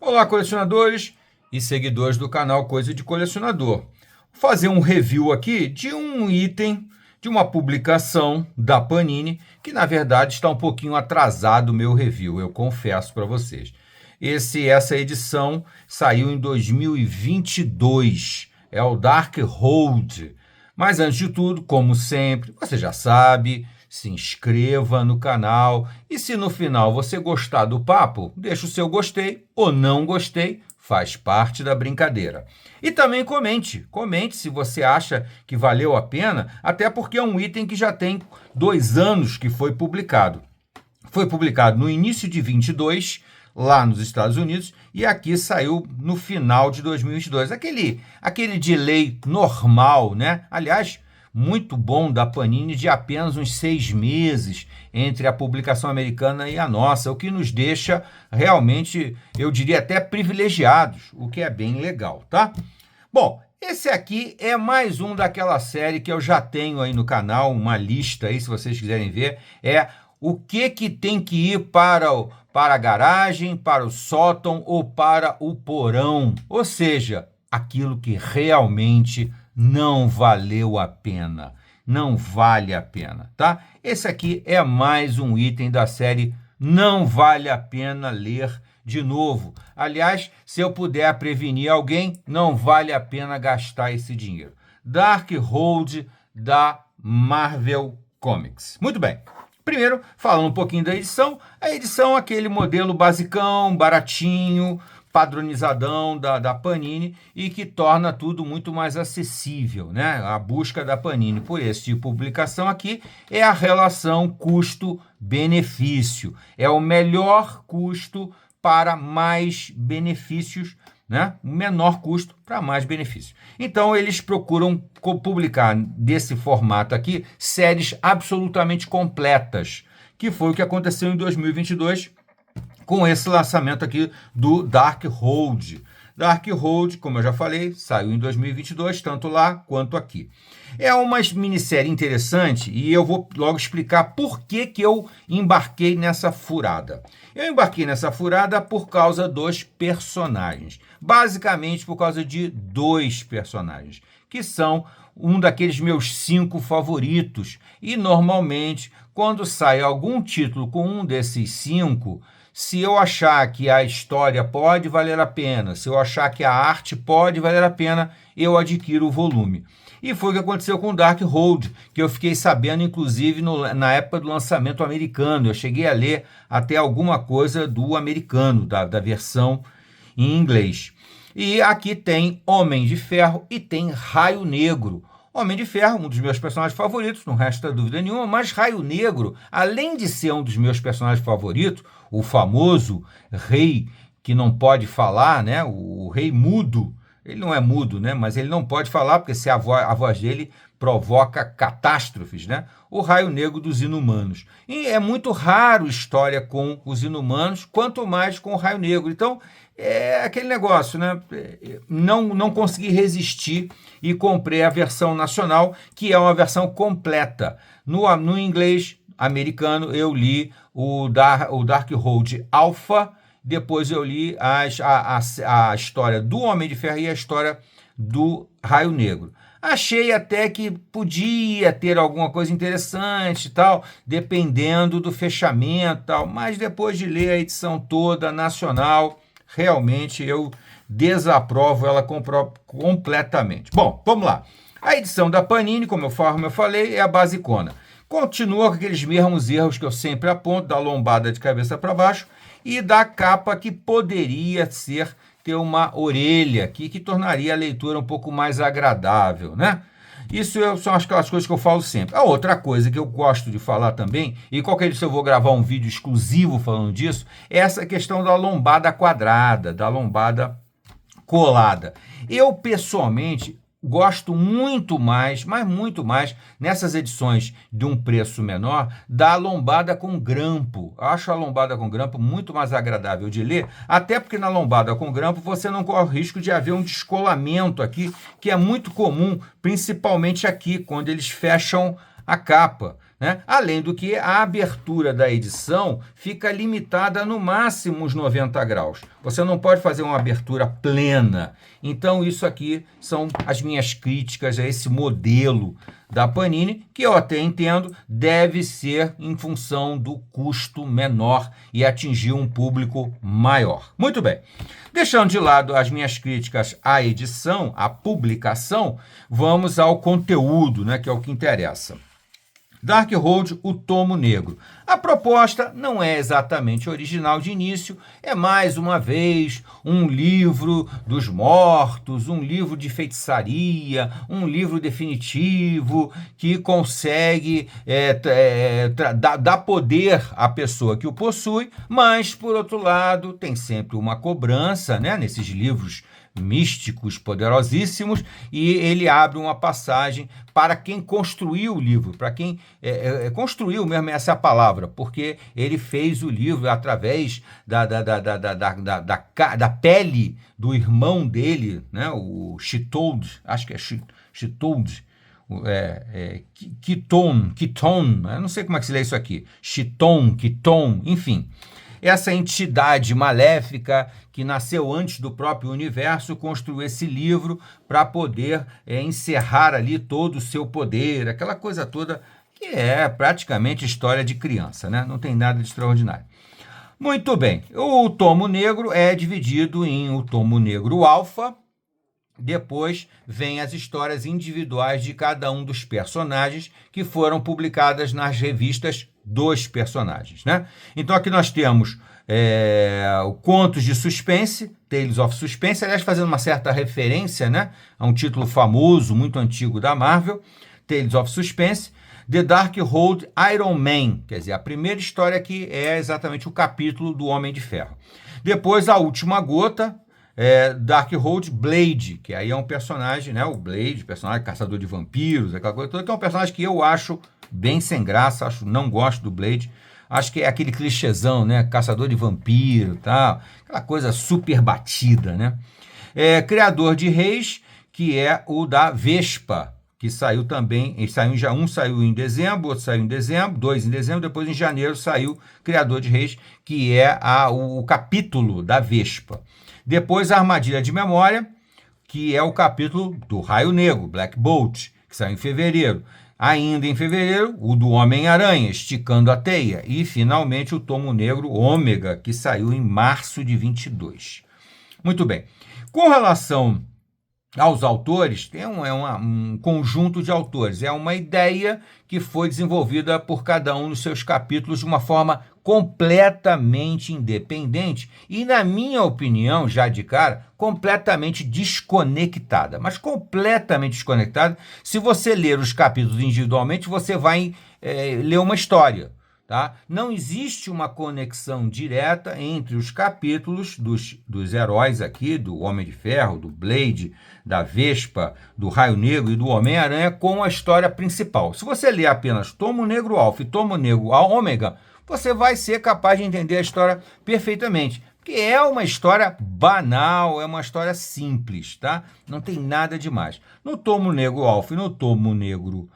Olá, colecionadores e seguidores do canal Coisa de Colecionador. Vou fazer um review aqui de um item, de uma publicação da Panini, que na verdade está um pouquinho atrasado o meu review, eu confesso para vocês. Essa edição saiu em 2022, é o Darkhold. Mas antes de tudo, como sempre, você já sabe, se inscreva no canal e se no final você gostar do papo, deixa o seu gostei ou não gostei, faz parte da brincadeira. E também comente se você acha que valeu a pena, até porque é um item que já tem 2 anos que foi publicado. Foi publicado no início de 22, lá nos Estados Unidos, e aqui saiu no final de 2022. Aquele delay normal, né? Aliás, muito bom da Panini, de apenas uns 6 meses entre a publicação americana e a nossa, o que nos deixa realmente, eu diria até privilegiados, o que é bem legal, tá? Bom, esse aqui é mais um daquela série que eu já tenho aí no canal, uma lista aí, se vocês quiserem ver, é o que tem que ir para a garagem, para o sótão ou para o porão, ou seja, aquilo que realmente não valeu a pena, não vale a pena, tá? Esse aqui é mais um item da série Não Vale a Pena Ler de Novo. Aliás, se eu puder prevenir alguém, não vale a pena gastar esse dinheiro. Darkhold da Marvel Comics. Muito bem. Primeiro, falando um pouquinho da edição, a edição é aquele modelo basicão, baratinho, padronizadão da Panini e que torna tudo muito mais acessível, né? A busca da Panini por esse tipo de publicação aqui é a relação custo-benefício. É o melhor custo para mais benefícios, né? O menor custo para mais benefício. Então, eles procuram publicar desse formato aqui séries absolutamente completas, que foi o que aconteceu em 2022 com esse lançamento aqui do Darkhold. Darkhold, como eu já falei, saiu em 2022, tanto lá quanto aqui. É uma minissérie interessante e eu vou logo explicar por que eu embarquei nessa furada. Eu embarquei nessa furada por causa dos personagens. Basicamente por causa de 2 personagens, que são um daqueles meus 5 favoritos. E normalmente, quando sai algum título com um desses 5, se eu achar que a história pode valer a pena, se eu achar que a arte pode valer a pena, eu adquiro o volume. E foi o que aconteceu com o Darkhold, que eu fiquei sabendo, inclusive, na época do lançamento americano. Eu cheguei a ler até alguma coisa do americano, da versão em inglês. E aqui tem Homem de Ferro e tem Raio Negro. Homem de Ferro, um dos meus personagens favoritos, não resta dúvida nenhuma, mas Raio Negro, além de ser um dos meus personagens favoritos, o famoso rei que não pode falar, né? O rei mudo, ele não é mudo, né? Mas ele não pode falar, porque se a voz dele provoca catástrofes, né? O Raio Negro dos Inumanos. E é muito raro história com os Inumanos, quanto mais com o Raio Negro. Então, é aquele negócio, né? Não consegui resistir e comprei a versão nacional, que é uma versão completa. No inglês americano, eu li o Darkhold Alpha, depois eu li a história do Homem de Ferro e a história do Raio Negro. Achei até que podia ter alguma coisa interessante e tal, dependendo do fechamento e tal, mas depois de ler a edição toda nacional, realmente eu desaprovo ela completamente. Bom, vamos lá. A edição da Panini, como eu falei, é a basicona. Continua com aqueles mesmos erros que eu sempre aponto, da lombada de cabeça para baixo e da capa que poderia ter uma orelha aqui, que tornaria a leitura um pouco mais agradável, né? Isso são aquelas coisas que eu falo sempre. A outra coisa que eu gosto de falar também, e qualquer dia eu vou gravar um vídeo exclusivo falando disso, é essa questão da lombada quadrada, da lombada colada. Eu, pessoalmente, gosto muito mais, mas muito mais, nessas edições de um preço menor, da lombada com grampo. Acho a lombada com grampo muito mais agradável de ler, até porque na lombada com grampo você não corre o risco de haver um descolamento aqui, que é muito comum, principalmente aqui, quando eles fecham a capa, né? Além do que a abertura da edição fica limitada no máximo uns 90 graus. Você não pode fazer uma abertura plena. Então isso aqui são as minhas críticas a esse modelo da Panini, que eu até entendo, deve ser em função do custo menor e atingir um público maior. Muito bem. Deixando de lado as minhas críticas à edição, à publicação, vamos ao conteúdo, né, que é o que interessa. Darkhold, o Tomo Negro. A proposta não é exatamente original de início, é mais uma vez um livro dos mortos, um livro de feitiçaria, um livro definitivo que consegue dar poder à pessoa que o possui, mas, por outro lado, tem sempre uma cobrança, né, nesses livros místicos poderosíssimos, e ele abre uma passagem para quem construiu o livro, para quem construiu mesmo, essa é a palavra, porque ele fez o livro através da pele do irmão dele, né, o Chitold, acho que é Chitold, Kiton, eu não sei como é que se lê isso aqui, Chiton, enfim. Essa entidade maléfica que nasceu antes do próprio universo construiu esse livro para poder encerrar ali todo o seu poder, aquela coisa toda que é praticamente história de criança, né? Não tem nada de extraordinário. Muito bem, o Tomo Negro é dividido em o Tomo Negro Alpha. Depois vem as histórias individuais de cada um dos personagens que foram publicadas nas revistas dos personagens, né? Então aqui nós temos contos de suspense, Tales of Suspense, aliás, fazendo uma certa referência, né, a um título famoso, muito antigo da Marvel, Tales of Suspense. The Darkhold Iron Man, quer dizer, a primeira história aqui é exatamente o capítulo do Homem de Ferro. Depois, A Última Gota, Darkhold Blade, que aí é um personagem, né, o Blade, personagem caçador de vampiros, aquela coisa toda, que é um personagem que eu acho bem sem graça, não gosto do Blade, acho que é aquele clichêzão, né, caçador de vampiro, tal, aquela coisa super batida, né. Criador de Reis, que é o da Vespa, que saiu também, um saiu em dezembro, outro saiu em dezembro, 2 em dezembro, depois em janeiro saiu Criador de Reis, que é o capítulo da Vespa. Depois a Armadilha de Memória, que é o capítulo do Raio Negro, Black Bolt, que saiu em fevereiro. Ainda em fevereiro, o do Homem-Aranha, Esticando a Teia. E, finalmente, o Tomo Negro Ômega, que saiu em março de 22. Muito bem. Com relação aos autores, tem um conjunto de autores. É uma ideia que foi desenvolvida por cada um dos seus capítulos de uma forma completamente independente e, na minha opinião, já de cara, completamente desconectada. Mas completamente desconectada. Se você ler os capítulos individualmente, você vai ler uma história. Tá? Não existe uma conexão direta entre os capítulos dos heróis aqui, do Homem de Ferro, do Blade, da Vespa, do Raio Negro e do Homem-Aranha com a história principal. Se você ler apenas Tomo Negro Alpha e Tomo Negro Ômega, você vai ser capaz de entender a história perfeitamente. Porque é uma história banal, é uma história simples, tá? Não tem nada demais. No Tomo Negro Alpha e no Tomo Negro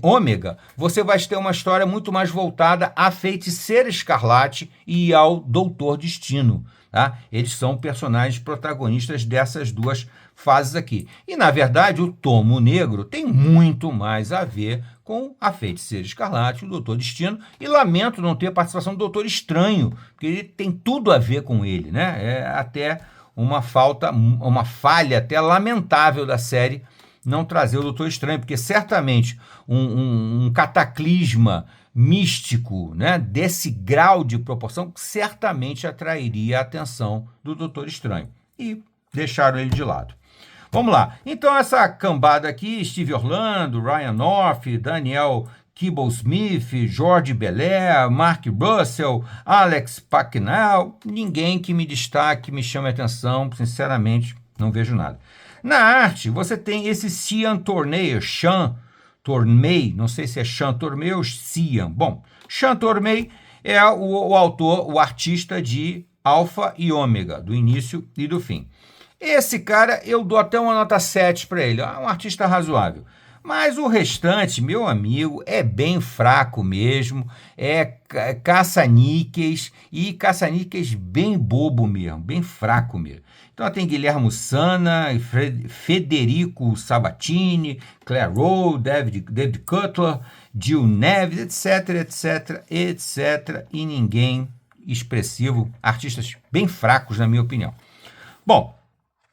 Ômega, você vai ter uma história muito mais voltada à Feiticeira Escarlate e ao Doutor Destino. Tá? Eles são personagens protagonistas dessas duas fases aqui. E, na verdade, o Tomo Negro tem muito mais a ver com a Feiticeira Escarlate e o Doutor Destino. E lamento não ter a participação do Doutor Estranho, porque ele tem tudo a ver com ele. Né? É até uma falha até lamentável da série não trazer o Doutor Estranho, porque certamente um cataclisma místico, né, desse grau de proporção certamente atrairia a atenção do Doutor Estranho. E deixaram ele de lado. Vamos lá. Então, essa cambada aqui, Steve Orlando, Ryan North, Daniel Kibble-Smith, George Belair, Mark Russell, Alex Paquinel, ninguém que me destaque, me chame a atenção, sinceramente, não vejo nada. Na arte, você tem esse Sean Tormey, não sei se é Sean Tormey ou Sean. Bom, Sean Tormey é o autor, o artista de Alpha e Ômega, do início e do fim. Esse cara, eu dou até uma nota 7 para ele, é um artista razoável. Mas o restante, meu amigo, é bem fraco mesmo, é caça-níqueis e caça-níqueis bem bobo mesmo, bem fraco mesmo. Então tem Guilherme Sanna, Federico Sabatini, Claire Rowe, David Cutler, Jill Neves, etc, etc, etc, e ninguém expressivo, artistas bem fracos, na minha opinião. Bom,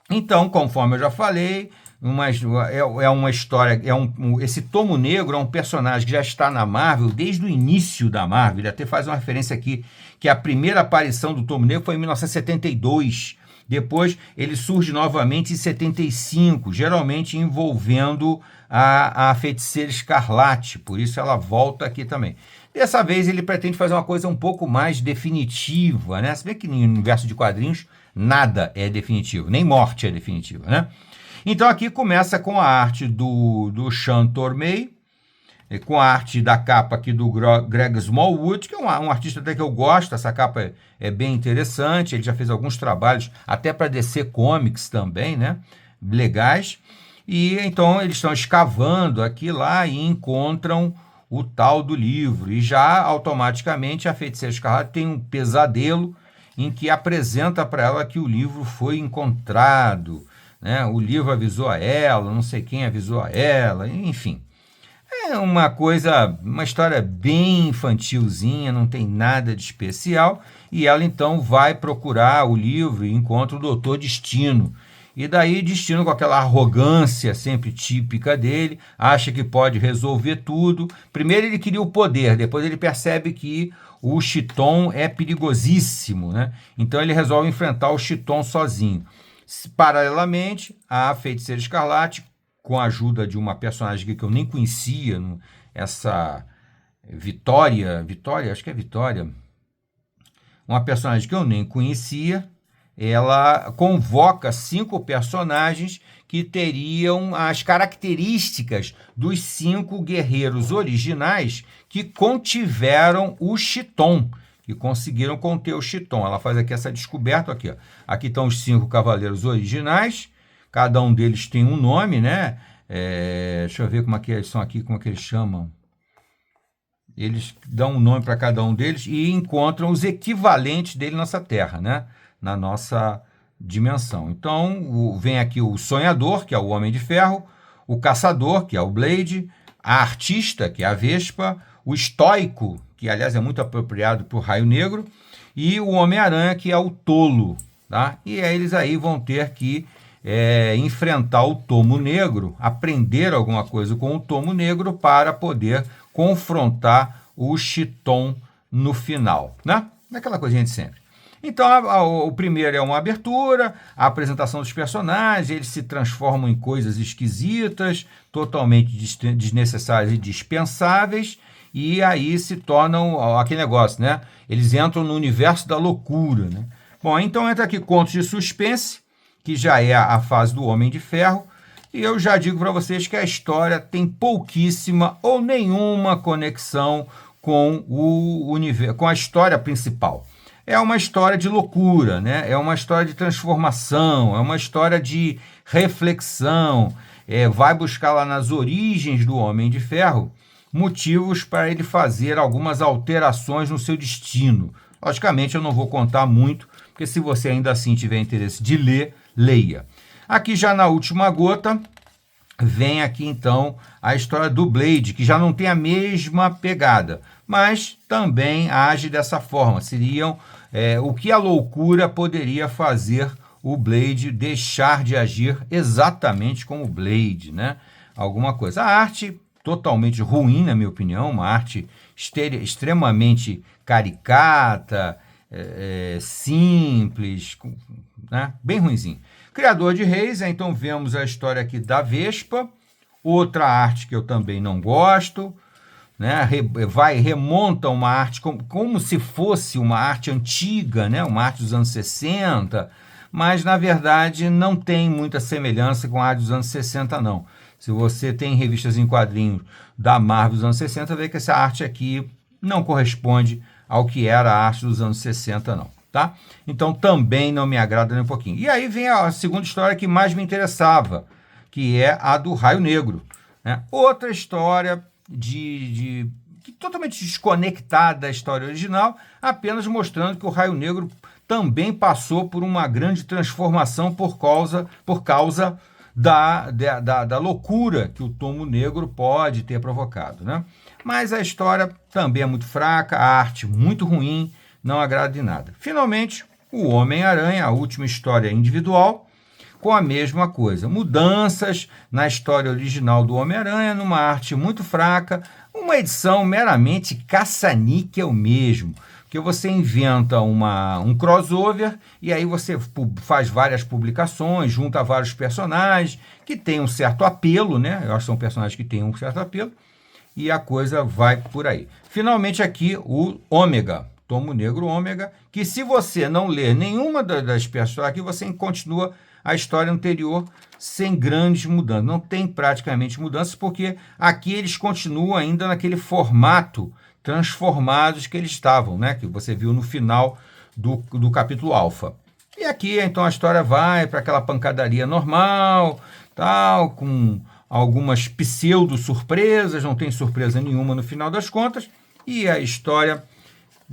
então, conforme eu já falei, é uma história, esse Tomo Negro é um personagem que já está na Marvel desde o início da Marvel. Ele até faz uma referência aqui, que a primeira aparição do Tomo Negro foi em 1972. Depois ele surge novamente em 75, geralmente envolvendo a Feiticeira Escarlate, por isso ela volta aqui também. Dessa vez ele pretende fazer uma coisa um pouco mais definitiva, né? Se bem que no universo de quadrinhos nada é definitivo, nem morte é definitiva, né? Então aqui começa com a arte do Sean Tormey, com a arte da capa aqui do Greg Smallwood, que é um artista até que eu gosto. Essa capa é bem interessante, ele já fez alguns trabalhos até para DC Comics também, né? Legais. E então eles estão escavando aqui lá e encontram o tal do livro. E já automaticamente a Feiticeira Escarlate tem um pesadelo em que apresenta para ela que o livro foi encontrado, né? O livro avisou a ela, não sei quem avisou a ela, enfim. É uma história bem infantilzinha, não tem nada de especial, e ela então vai procurar o livro e encontra o Doutor Destino. E daí Destino, com aquela arrogância sempre típica dele, acha que pode resolver tudo. Primeiro ele queria o poder, depois ele percebe que o Chiton é perigosíssimo, né? Então ele resolve enfrentar o Chiton sozinho. Paralelamente, a Feiticeira Escarlate, com a ajuda de uma personagem que eu nem conhecia, essa Vitória, acho que é Vitória, uma personagem que eu nem conhecia, ela convoca 5 personagens que teriam as características dos 5 guerreiros originais que contiveram o Chiton, que conseguiram conter o Chiton. Ela faz aqui essa descoberta, aqui, ó. Aqui estão os 5 cavaleiros originais, cada um deles tem um nome, né? Deixa eu ver como é que eles são aqui, como é que eles chamam. Eles dão um nome para cada um deles e encontram os equivalentes dele nessa Terra, né? Na nossa dimensão. Então, vem aqui o Sonhador, que é o Homem de Ferro, o Caçador, que é o Blade, a Artista, que é a Vespa, o Estoico, que aliás é muito apropriado para o Raio Negro, e o Homem-Aranha, que é o Tolo, tá? E aí eles aí vão ter que enfrentar o Tomo Negro, aprender alguma coisa com o Tomo Negro para poder confrontar o Chiton no final, né? Daquela coisinha de sempre. Então, o primeiro é uma abertura, a apresentação dos personagens, eles se transformam em coisas esquisitas, totalmente desnecessárias e dispensáveis, e aí se tornam aquele negócio, né? Eles entram no universo da loucura, né? Bom, então entra aqui contos de suspense, que já é a fase do Homem de Ferro, e eu já digo para vocês que a história tem pouquíssima ou nenhuma conexão com o universo, com a história principal. É uma história de loucura, né? É uma história de transformação, é uma história de reflexão. Vai buscar lá nas origens do Homem de Ferro motivos para ele fazer algumas alterações no seu destino. Logicamente, eu não vou contar muito, porque se você ainda assim tiver interesse de ler, leia. Aqui já na última gota, vem aqui então a história do Blade, que já não tem a mesma pegada, mas também age dessa forma. Seriam o que a loucura poderia fazer o Blade deixar de agir exatamente como o Blade, né? Alguma coisa. A arte totalmente ruim, na minha opinião, uma arte extremamente caricata, simples, né? Bem ruinzinho. Criador de Reis, então vemos a história aqui da Vespa, outra arte que eu também não gosto, né? Remonta uma arte como se fosse uma arte antiga, né? Uma arte dos anos 60, mas na verdade não tem muita semelhança com a arte dos anos 60, não. Se você tem revistas em quadrinhos da Marvel dos anos 60, vê que essa arte aqui não corresponde ao que era a arte dos anos 60, não. Tá? Então também não me agrada nem um pouquinho. E aí vem a segunda história que mais me interessava, que é a do Raio Negro, né? Outra história totalmente desconectada da história original, apenas mostrando que o Raio Negro também passou por uma grande transformação por causa da loucura que o Tomo Negro pode ter provocado, né? Mas a história também é muito fraca, a arte muito ruim, não agrada em nada. Finalmente, o Homem-Aranha, a última história individual, com a mesma coisa. Mudanças na história original do Homem-Aranha, numa arte muito fraca, uma edição meramente caça-níquel mesmo, que você inventa um crossover e aí você faz várias publicações, junta vários personagens que têm um certo apelo, né? Eu acho que são personagens que têm um certo apelo e a coisa vai por aí. Finalmente aqui o Ômega, Tomo Negro Ômega, que se você não ler nenhuma das personagens aqui, você continua a história anterior sem grandes mudanças. Não tem praticamente mudanças, porque aqui eles continuam ainda naquele formato transformados que eles estavam, né? Que você viu no final do capítulo alfa. E aqui, então, a história vai para aquela pancadaria normal, tal, com algumas pseudo-surpresas, não tem surpresa nenhuma no final das contas, e a história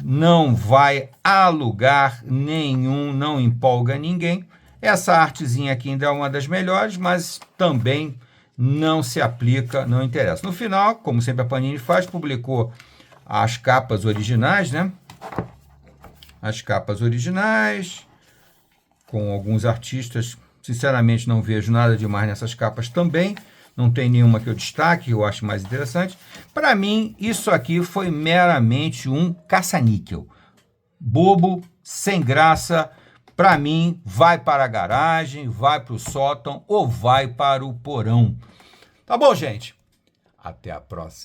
não vai a lugar nenhum, não empolga ninguém. Essa artezinha aqui ainda é uma das melhores, mas também não se aplica, não interessa. No final, como sempre a Panini faz, publicou as capas originais, né? As capas originais, com alguns artistas. Sinceramente, não vejo nada demais nessas capas também. Não tem nenhuma que eu destaque, que eu acho mais interessante. Para mim, isso aqui foi meramente um caça-níquel. Bobo, sem graça. Para mim, vai para a garagem, vai para o sótão ou vai para o porão. Tá bom, gente? Até a próxima.